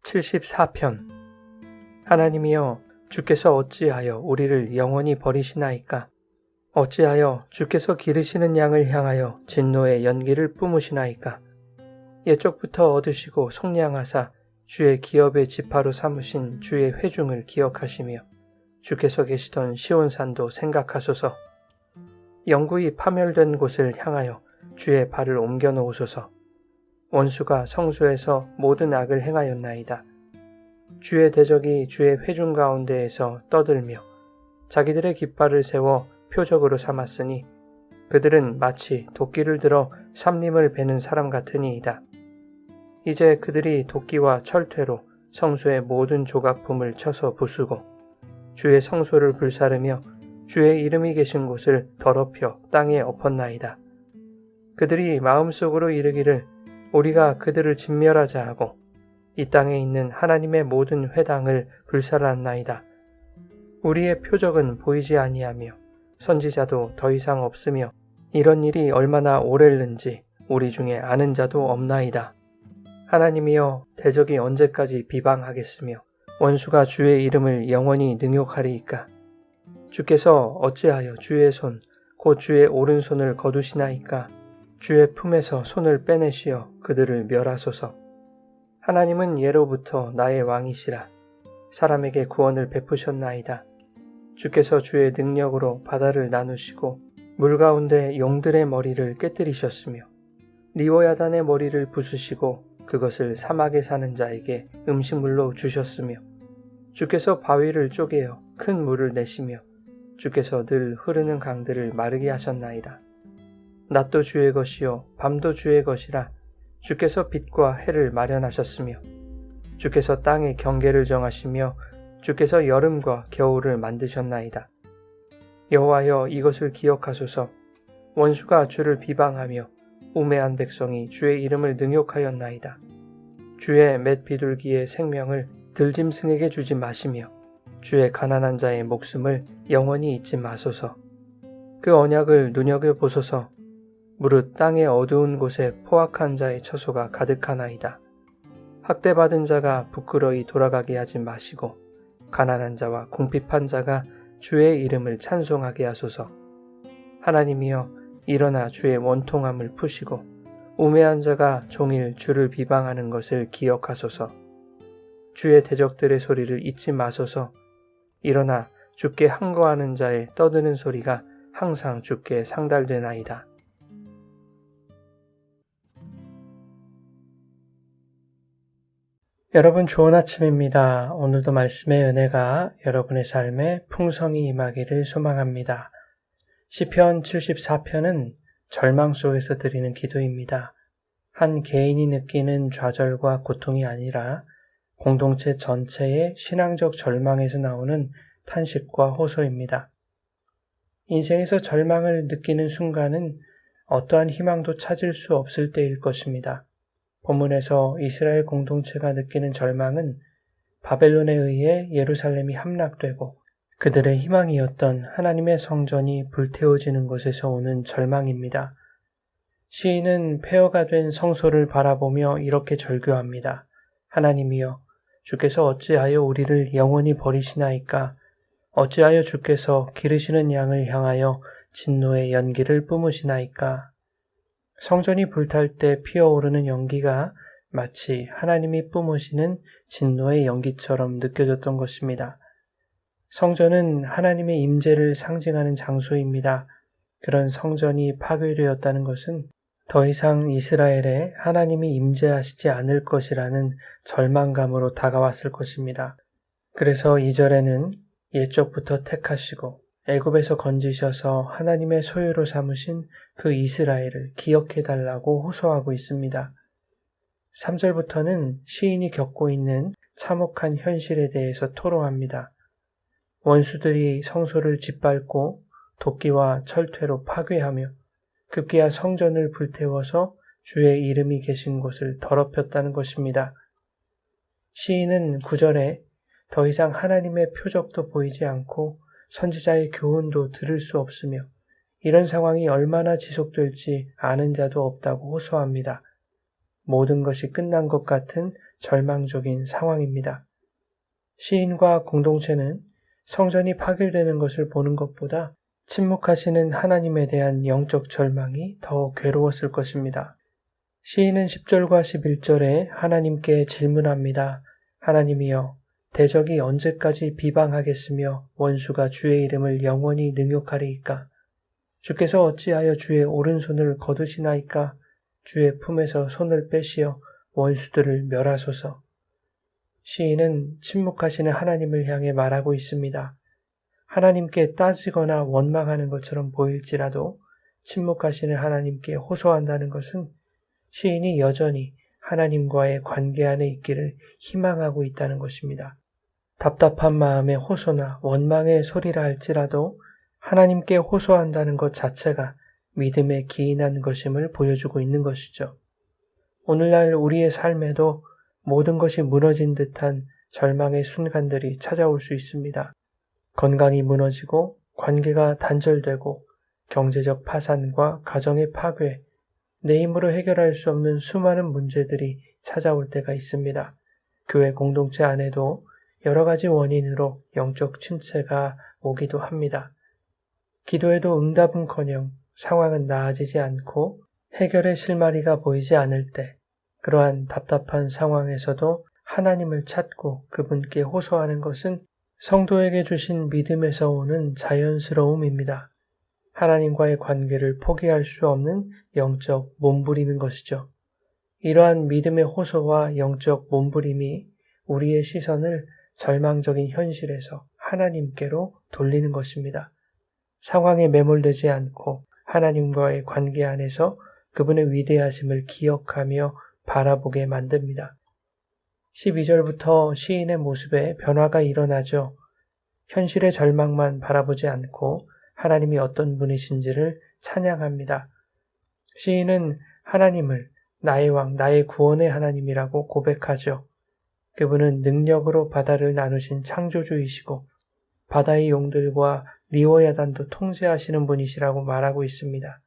74편. 하나님이여, 주께서 어찌하여 우리를 영원히 버리시나이까? 어찌하여 주께서 기르시는 양을 향하여 진노의 연기를 뿜으시나이까? 옛적부터 얻으시고 속량하사 주의 기업의 지파로 삼으신 주의 회중을 기억하시며 주께서 계시던 시온산도 생각하소서. 영구히 파멸된 곳을 향하여 주의 발을 옮겨 놓으소서. 원수가 성소에서 모든 악을 행하였나이다. 주의 대적이 주의 회중 가운데에서 떠들며 자기들의 깃발을 세워 표적으로 삼았으니 그들은 마치 도끼를 들어 삼림을 베는 사람 같으니이다. 이제 그들이 도끼와 철퇴로 성소의 모든 조각품을 쳐서 부수고 주의 성소를 불사르며 주의 이름이 계신 곳을 더럽혀 땅에 엎었나이다. 그들이 마음속으로 이르기를 우리가 그들을 진멸하자 하고 이 땅에 있는 하나님의 모든 회당을 불살랐나이다. 우리의 표적은 보이지 아니하며 선지자도 더 이상 없으며 이런 일이 얼마나 오래는지 우리 중에 아는 자도 없나이다. 하나님이여, 대적이 언제까지 비방하겠으며 원수가 주의 이름을 영원히 능욕하리이까? 주께서 어찌하여 주의 손, 곧 주의 오른손을 거두시나이까? 주의 품에서 손을 빼내시어 그들을 멸하소서. 하나님은 예로부터 나의 왕이시라. 사람에게 구원을 베푸셨나이다. 주께서 주의 능력으로 바다를 나누시고 물 가운데 용들의 머리를 깨뜨리셨으며 리오야단의 머리를 부수시고 그것을 사막에 사는 자에게 음식물로 주셨으며 주께서 바위를 쪼개어 큰 물을 내시며 주께서 늘 흐르는 강들을 마르게 하셨나이다. 낮도 주의 것이요 밤도 주의 것이라. 주께서 빛과 해를 마련하셨으며 주께서 땅의 경계를 정하시며 주께서 여름과 겨울을 만드셨나이다. 여호와여, 이것을 기억하소서. 원수가 주를 비방하며 우매한 백성이 주의 이름을 능욕하였나이다. 주의 맷 비둘기의 생명을 들짐승에게 주지 마시며 주의 가난한 자의 목숨을 영원히 잊지 마소서. 그 언약을 눈여겨보소서. 무릇 땅의 어두운 곳에 포악한 자의 처소가 가득하나이다. 학대받은 자가 부끄러이 돌아가게 하지 마시고 가난한 자와 궁핍한 자가 주의 이름을 찬송하게 하소서. 하나님이여, 일어나 주의 원통함을 푸시고 우매한 자가 종일 주를 비방하는 것을 기억하소서. 주의 대적들의 소리를 잊지 마소서. 일어나 주께 항거하는 자의 떠드는 소리가 항상 주께 상달되나이다. 여러분, 좋은 아침입니다. 오늘도 말씀의 은혜가 여러분의 삶에 풍성히 임하기를 소망합니다. 시편 74편은 절망 속에서 드리는 기도입니다. 한 개인이 느끼는 좌절과 고통이 아니라 공동체 전체의 신앙적 절망에서 나오는 탄식과 호소입니다. 인생에서 절망을 느끼는 순간은 어떠한 희망도 찾을 수 없을 때일 것입니다. 본문에서 이스라엘 공동체가 느끼는 절망은 바벨론에 의해 예루살렘이 함락되고 그들의 희망이었던 하나님의 성전이 불태워지는 것에서 오는 절망입니다. 시인은 폐허가 된 성소를 바라보며 이렇게 절규합니다. 하나님이여, 주께서 어찌하여 우리를 영원히 버리시나이까? 어찌하여 주께서 기르시는 양을 향하여 진노의 연기를 뿜으시나이까? 성전이 불탈 때 피어오르는 연기가 마치 하나님이 뿜으시는 진노의 연기처럼 느껴졌던 것입니다. 성전은 하나님의 임재를 상징하는 장소입니다. 그런 성전이 파괴되었다는 것은 더 이상 이스라엘에 하나님이 임재하시지 않을 것이라는 절망감으로 다가왔을 것입니다. 그래서 2절에는 옛적부터 택하시고 애굽에서 건지셔서 하나님의 소유로 삼으신 그 이스라엘을 기억해달라고 호소하고 있습니다. 3절부터는 시인이 겪고 있는 참혹한 현실에 대해서 토로합니다. 원수들이 성소를 짓밟고 도끼와 철퇴로 파괴하며 급기야 성전을 불태워서 주의 이름이 계신 곳을 더럽혔다는 것입니다. 시인은 9절에 더 이상 하나님의 표적도 보이지 않고 선지자의 교훈도 들을 수 없으며 이런 상황이 얼마나 지속될지 아는 자도 없다고 호소합니다. 모든 것이 끝난 것 같은 절망적인 상황입니다. 시인과 공동체는 성전이 파괴되는 것을 보는 것보다 침묵하시는 하나님에 대한 영적 절망이 더 괴로웠을 것입니다. 시인은 10절과 11절에 하나님께 질문합니다. 하나님이여, 대적이 언제까지 비방하겠으며 원수가 주의 이름을 영원히 능욕하리이까? 주께서 어찌하여 주의 오른손을 거두시나이까? 주의 품에서 손을 빼시어 원수들을 멸하소서. 시인은 침묵하시는 하나님을 향해 말하고 있습니다. 하나님께 따지거나 원망하는 것처럼 보일지라도 침묵하시는 하나님께 호소한다는 것은 시인이 여전히 하나님과의 관계 안에 있기를 희망하고 있다는 것입니다. 답답한 마음의 호소나 원망의 소리라 할지라도 하나님께 호소한다는 것 자체가 믿음에 기인한 것임을 보여주고 있는 것이죠. 오늘날 우리의 삶에도 모든 것이 무너진 듯한 절망의 순간들이 찾아올 수 있습니다. 건강이 무너지고 관계가 단절되고 경제적 파산과 가정의 파괴, 내 힘으로 해결할 수 없는 수많은 문제들이 찾아올 때가 있습니다. 교회 공동체 안에도 여러 가지 원인으로 영적 침체가 오기도 합니다. 기도에도 응답은커녕 상황은 나아지지 않고 해결의 실마리가 보이지 않을 때, 그러한 답답한 상황에서도 하나님을 찾고 그분께 호소하는 것은 성도에게 주신 믿음에서 오는 자연스러움입니다. 하나님과의 관계를 포기할 수 없는 영적 몸부림인 것이죠. 이러한 믿음의 호소와 영적 몸부림이 우리의 시선을 절망적인 현실에서 하나님께로 돌리는 것입니다. 상황에 매몰되지 않고 하나님과의 관계 안에서 그분의 위대하심을 기억하며 바라보게 만듭니다. 12절부터 시인의 모습에 변화가 일어나죠. 현실의 절망만 바라보지 않고 하나님이 어떤 분이신지를 찬양합니다. 시인은 하나님을 나의 왕, 나의 구원의 하나님이라고 고백하죠. 그분은 능력으로 바다를 나누신 창조주이시고 바다의 용들과 리워야단도 통제하시는 분이시라고 말하고 있습니다.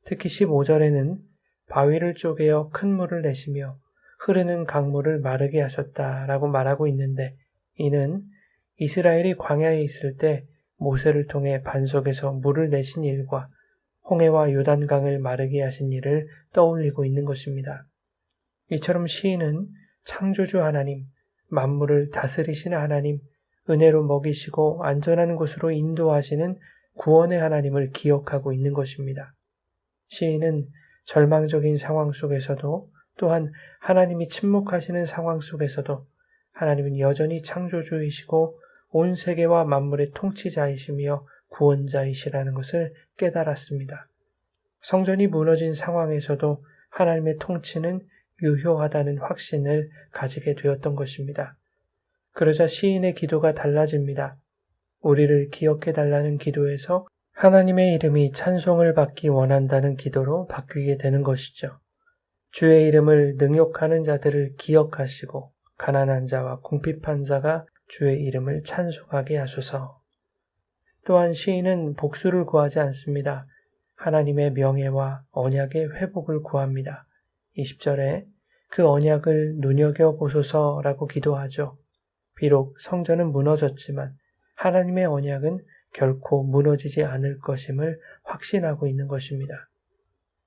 특히 15절에는 바위를 쪼개어 큰 물을 내시며 흐르는 강물을 마르게 하셨다라고 말하고 있는데, 이는 이스라엘이 광야에 있을 때 모세를 통해 반석에서 물을 내신 일과 홍해와 요단강을 마르게 하신 일을 떠올리고 있는 것입니다. 이처럼 시인은 창조주 하나님, 만물을 다스리시는 하나님, 은혜로 먹이시고 안전한 곳으로 인도하시는 구원의 하나님을 기억하고 있는 것입니다. 시인은 절망적인 상황 속에서도, 또한 하나님이 침묵하시는 상황 속에서도 하나님은 여전히 창조주이시고 온 세계와 만물의 통치자이시며 구원자이시라는 것을 깨달았습니다. 성전이 무너진 상황에서도 하나님의 통치는 유효하다는 확신을 가지게 되었던 것입니다. 그러자 시인의 기도가 달라집니다. 우리를 기억해달라는 기도에서 하나님의 이름이 찬송을 받기 원한다는 기도로 바뀌게 되는 것이죠. 주의 이름을 능욕하는 자들을 기억하시고 가난한 자와 궁핍한 자가 주의 이름을 찬송하게 하소서. 또한 시인은 복수를 구하지 않습니다. 하나님의 명예와 언약의 회복을 구합니다. 20절에 그 언약을 눈여겨보소서라고 기도하죠. 비록 성전은 무너졌지만 하나님의 언약은 결코 무너지지 않을 것임을 확신하고 있는 것입니다.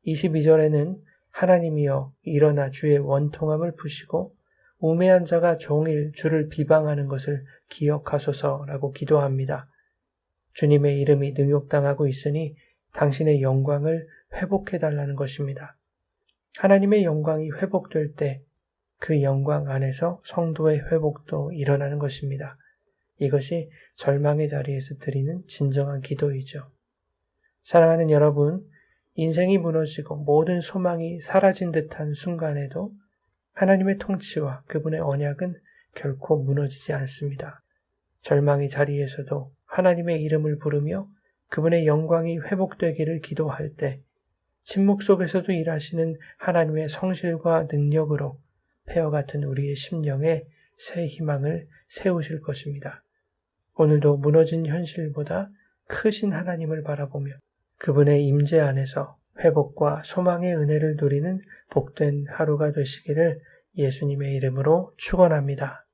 22절에는 하나님이여 일어나 주의 원통함을 푸시고 우매한 자가 종일 주를 비방하는 것을 기억하소서라고 기도합니다. 주님의 이름이 능욕당하고 있으니 당신의 영광을 회복해달라는 것입니다. 하나님의 영광이 회복될 때 그 영광 안에서 성도의 회복도 일어나는 것입니다. 이것이 절망의 자리에서 드리는 진정한 기도이죠. 사랑하는 여러분, 인생이 무너지고 모든 소망이 사라진 듯한 순간에도 하나님의 통치와 그분의 언약은 결코 무너지지 않습니다. 절망의 자리에서도 하나님의 이름을 부르며 그분의 영광이 회복되기를 기도할 때 침묵 속에서도 일하시는 하나님의 성실과 능력으로 폐허 같은 우리의 심령에 새 희망을 세우실 것입니다. 오늘도 무너진 현실보다 크신 하나님을 바라보며 그분의 임재 안에서 회복과 소망의 은혜를 누리는 복된 하루가 되시기를 예수님의 이름으로 축원합니다.